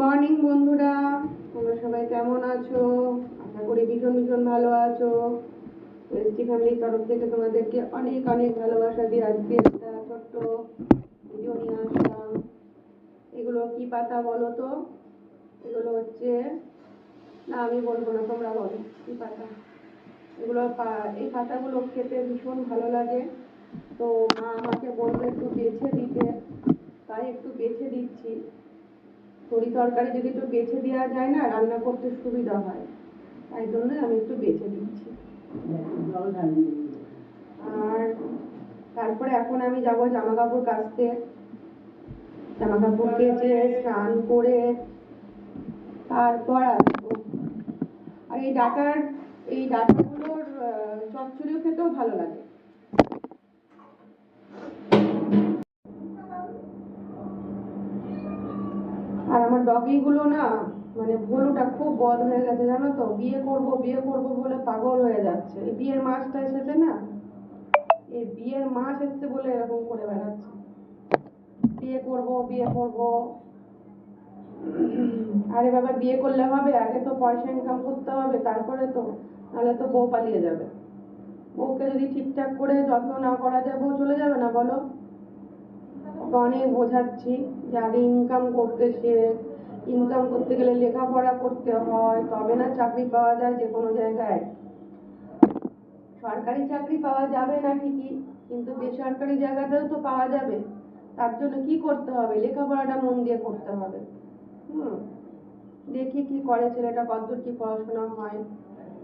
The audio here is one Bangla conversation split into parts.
মর্নিং বন্ধুরা, তোমরা সবাই কেমন আছো? আশা করি ভীষণ ভীষণ ভালো আছো। এসটি ফ্যামিলির তরফ থেকে তোমাদেরকে অনেক অনেক ভালোবাসা দিয়ে আজকে একটা ছোট্ট ভিডিও নিয়ে আসলাম। এগুলো কি পাতা বলো তো? এগুলো হচ্ছে, না আমি বলবো না, তোমরা বলো কি পাতা এগুলো। এই পাতাগুলো খেতে ভীষণ ভালো লাগে। তো মা আমাকে বললো একটু বেছে দিতে, তাই একটু বেছে দিচ্ছি। তরি তরকারি যদি একটু বেছে দেওয়া যায় না, রান্না করতে সুবিধা হয়, তাই জন্য আমি একটু বেছে দিচ্ছি। আর তারপরে এখন আমি যাবো জামা কাপড় কাচতে। জামা কাপড় কেচে স্নান করে তারপর আসবো। আর এই ডাঁটাগুলোর চচ্চড়িও খেতেও ভালো লাগে। আর আমার ডগিগুলো না, মানে ভুলুটা খুব বদ হয়ে গেছে জানো তো। বিয়ে করব বলে পাগল হয়ে যাচ্ছে। এই বিয়ের মাসটা এসেছে না, এই বিয়ের মাস এসেছে বলে এরকম করে বেড়াচ্ছে। বিয়ে করব। আরে বাবা, বিয়ে করলে হবে? আগে তো পয়সা ইনকাম করতে হবে, তারপরে তো, নাহলে তো বউ পালিয়ে যাবে। বউকে যদি ঠিকঠাক করে যত্ন না করা যায়, বউ চলে যাবে না বলো? ওকে অনেক বোঝাচ্ছি যে আগে ইনকাম করতে শেখ। ইনকাম করতে গেলে লেখাপড়া করতে হয়, তবে না চাকরি পাওয়া যায় যে কোনো জায়গায়। সরকারি চাকরি পাওয়া যাবে না ঠিকই, কিন্তু বেসরকারি জায়গাতেও তো পাওয়া যাবে। তার জন্য কি করতে হবে? লেখাপড়াটা মন দিয়ে করতে হবে। হুম, দেখি কি করে ছেলেটা, কতদূর কি পড়াশোনা হয়,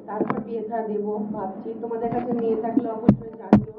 তারপর বিয়ে থা দেবো ভাবছি। তোমাদের কাছে মেয়ে থাকলে অবশ্যই জানিও।